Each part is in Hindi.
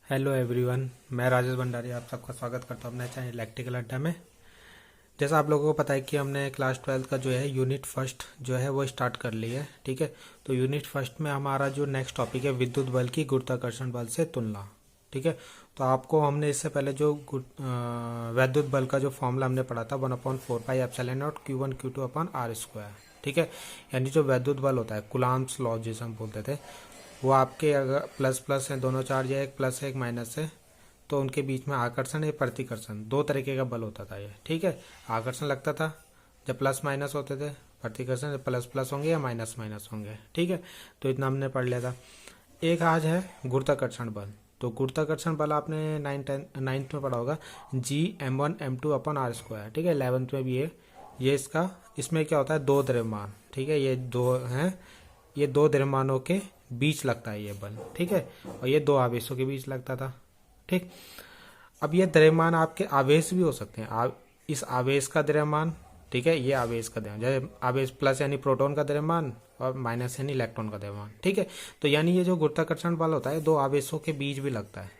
हेलो एवरीवन, मैं राजेश भंडारी आप सबका स्वागत करता हूँ अपने चैनल इलेक्ट्रिकल अड्डा में। जैसा आप लोगों को पता है कि हमने क्लास 12 का जो है यूनिट फर्स्ट जो है वो स्टार्ट कर ली है। ठीक है, तो यूनिट फर्स्ट में हमारा जो नेक्स्ट टॉपिक है विद्युत बल की गुरुत्वाकर्षण बल से तुलना। ठीक है, तो आपको हमने इससे पहले जो वैद्युत बल का जो फॉर्मूला हमने पढ़ा था 1/4πε0 Q1 Q2 upon R square. ठीक है, यानी जो वैद्युत बल होता है कुलाम्स लॉ जिसे हम बोलते थे, वो आपके अगर प्लस प्लस है, दोनों चार्ज है, एक प्लस है एक माइनस है, तो उनके बीच में आकर्षण या प्रतिकर्षण दो तरीके का बल होता था ये। ठीक है, आकर्षण लगता था जब प्लस माइनस होते थे, प्रतिकर्षण जब प्लस प्लस होंगे या माइनस माइनस होंगे। ठीक है, तो इतना हमने पढ़ लिया था। एक आज है गुरुत्वाकर्षण बल। तो गुरुत्वाकर्षण बल आपने नाइन्थ में पढ़ा होगा, G m1 m2 upon R square. ठीक है, 11th में भी है ये इसका। इसमें क्या होता है, दो द्रव्यमान। ठीक है, ये दो हैं, ये दो द्रव्यमानों के बीच लगता है ये बल। ठीक है, और ये दो आवेशों के बीच लगता था। ठीक, अब ये द्रव्यमान आपके आवेश भी हो सकते हैं। इस आवेश का द्रव्यमान, ठीक है, ये आवेश का द्रव्यमान, जैसे आवेश प्लस यानी प्रोटॉन का द्रव्यमान और माइनस यानी इलेक्ट्रॉन का द्रव्यमान। ठीक है, तो यानी ये जो गुरुत्वाकर्षण बल होता है दो आवेशों के बीच भी लगता है,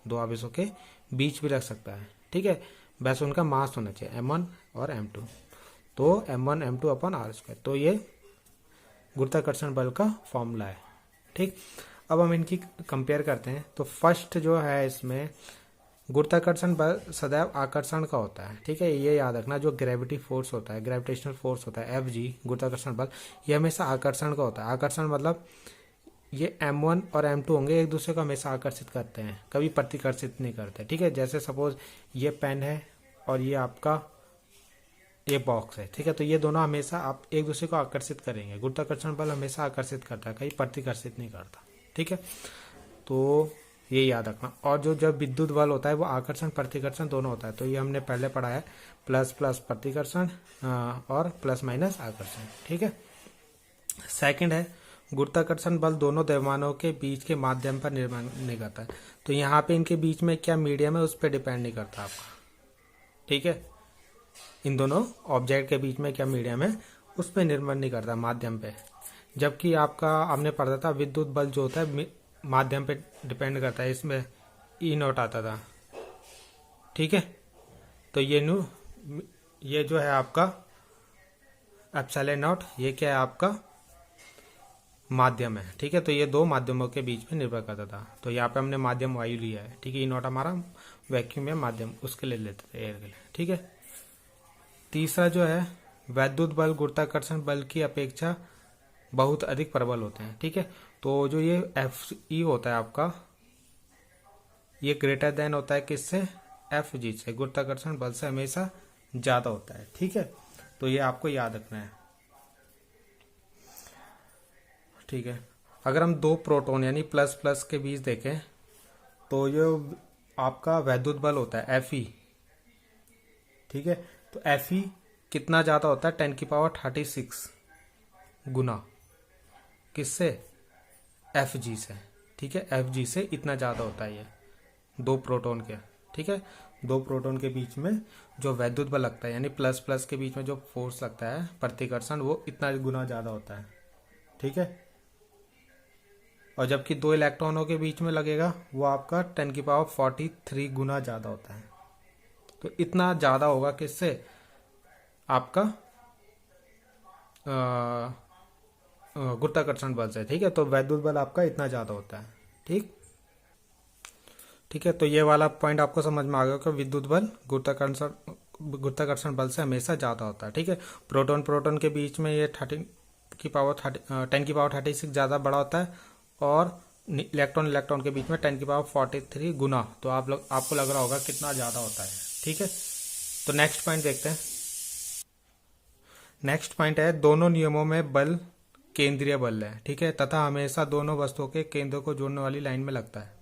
दो आवेशों के बीच भी लग सकता है। ठीक है, बस उनका मास होना चाहिए m1 और m2, तो m1 m2 upon R square. तो ये गुरुत्वाकर्षण बल का फॉर्मूला है। ठीक, अब हम इनकी कंपेयर करते हैं। तो फर्स्ट जो है इसमें गुरुत्वाकर्षण बल सदैव आकर्षण का होता है। ठीक है, ये याद रखना, जो ग्रेविटी फोर्स होता है, ग्रेविटेशनल फोर्स होता है Fg, गुरुत्वाकर्षण बल, ये हमेशा आकर्षण का होता है। आकर्षण मतलब ये m1 और m2 होंगे, एक दूसरे को हमेशा आकर्षित करते हैं, कभी प्रतिकर्षित नहीं करते। ठीक है, जैसे सपोज ये पेन है और ये आपका ये बॉक्स है। ठीक है, तो ये दोनों हमेशा आप एक दूसरे को आकर्षित करेंगे। गुरुत्वाकर्षण बल हमेशा आकर्षित करता है, कहीं प्रतिकर्षित नहीं करता। ठीक है, तो ये याद रखना। और जो जब विद्युत बल होता है वो आकर्षण प्रतिकर्षण दोनों होता है, तो ये हमने पहले पढ़ा है, प्लस प्लस प्रतिकर्षण और प्लस माइनस आकर्षण। ठीक है, सेकंड है गुरुत्वाकर्षण बल दोनों द्रव्यमानों के बीच के माध्यम पर निर्भर नहीं करता है। तो यहाँ पे इनके बीच में क्या मीडियम है उस पर डिपेंड नहीं करता आपका। ठीक है, इन दोनों ऑब्जेक्ट के बीच में क्या मीडियम है उस पर निर्भर नहीं करता, माध्यम पे। जबकि आपका हमने पढ़ा था विद्युत बल जो होता है माध्यम पे डिपेंड करता है, इसमें ई नॉट आता था। ठीक है, तो ये जो है आपका एप्सिलॉन नॉट, ये क्या है आपका माध्यम है। ठीक है, तो ये दो माध्यमों के बीच में निर्भर करता था। तो यहाँ पे हमने माध्यम वायु लिया है। ठीक है, ई नॉट हमारा वैक्यूम है, माध्यम उसके लिए लेते थे, एयर के लिए। ठीक है, तीसरा जो है वैद्युत बल गुरुत्वाकर्षण बल की अपेक्षा बहुत अधिक प्रबल होते हैं। ठीक है, तो जो ये Fe होता है आपका, ये ग्रेटर देन होता है किससे, Fg से, गुरुत्वाकर्षण बल से हमेशा ज्यादा होता है। ठीक है, तो ये आपको याद रखना है। ठीक है, अगर हम दो प्रोटॉन यानी प्लस प्लस के बीच देखें तो ये आपका वैद्युत बल होता है Fe। ठीक है, तो Fe कितना ज्यादा होता है, 10⁻36 गुना किससे, Fg से। ठीक है, Fg से इतना ज्यादा होता है ये दो प्रोटॉन के। ठीक है, दो प्रोटॉन के बीच में जो वैद्युत बल लगता है यानी प्लस प्लस के बीच में जो फोर्स लगता है प्रतिकर्षण, वो इतना गुना ज्यादा होता है। ठीक है, और जबकि दो इलेक्ट्रॉनों के बीच में लगेगा वो आपका 10⁻43 गुना ज्यादा होता है। तो इतना ज्यादा होगा किससे, आपका गुरुत्वाकर्षण बल से। ठीक है, तो वैद्युत बल आपका इतना ज्यादा होता है। ठीक है, तो ये वाला पॉइंट आपको समझ में आ गया कि विद्युत बल गुरुत्वाकर्षण बल से हमेशा ज्यादा होता है। ठीक है, प्रोटॉन प्रोटॉन के बीच में ये 10⁻36 ज्यादा बड़ा होता है, और इलेक्ट्रॉन इलेक्ट्रॉन के बीच में 10⁻43 गुना। तो आपको लग रहा होगा कितना ज्यादा होता है। ठीक है, तो नेक्स्ट पॉइंट देखते हैं। नेक्स्ट पॉइंट है दोनों नियमों में बल केंद्रीय बल है। ठीक है, तथा हमेशा दोनों वस्तुओं के केंद्र को जोड़ने वाली लाइन में लगता है।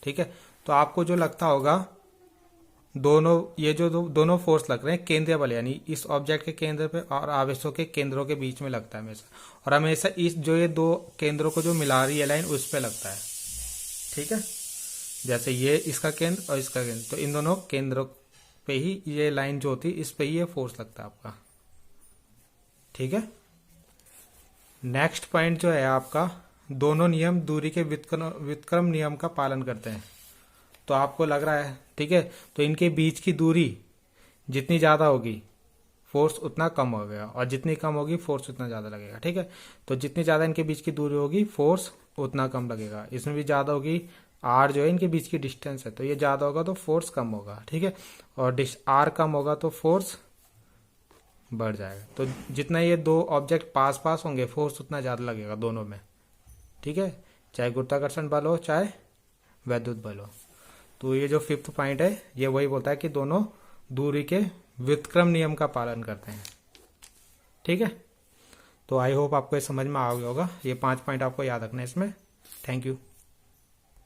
ठीक है, तो आपको जो लगता होगा दोनों ये जो दोनों फोर्स लग रहे हैं केंद्रीय बल, यानी इस ऑब्जेक्ट के केंद्र पे और आवेशों के केंद्रों के बीच में लगता है हमेशा, और हमेशा इस जो ये दो केंद्रों को जो मिला रही है लाइन उस पे लगता है। ठीक है, जैसे ये इसका केंद्र और इसका केंद्र, तो इन दोनों केंद्रों पे ही ये लाइन जो होती है इस पे ही ये फोर्स लगता है आपका। ठीक है, नेक्स्ट पॉइंट जो है आपका, दोनों नियम दूरी के व्युत्क्रम नियम का पालन करते हैं। तो आपको लग रहा है, ठीक है, तो इनके बीच की दूरी जितनी ज़्यादा होगी फोर्स उतना कम होगा, और जितनी कम होगी फोर्स उतना ज़्यादा लगेगा, ठीक है। तो जितनी ज़्यादा इनके बीच की दूरी होगी फोर्स उतना कम लगेगा। इसमें भी ज़्यादा होगी, आर जो है इनके बीच की डिस्टेंस है, तो ये ज़्यादा होगा तो फोर्स कम होगा, ठीक है। और आर कम होगा तो फोर्स बढ़ जाएगा। तो जितना ये दो ऑब्जेक्ट पास पास होंगे फोर्स उतना ज़्यादा लगेगा दोनों में, ठीक है, चाहे गुरुत्वाकर्षण बल हो चाहे वैद्युत बल हो। तो ये जो 5th पॉइंट है ये वही बोलता है कि दोनों दूरी के व्युत्क्रम नियम का पालन करते हैं, ठीक है। तो आई होप आपको ये समझ में आ गया होगा। ये 5 पॉइंट आपको याद रखना है इसमें। Thank you.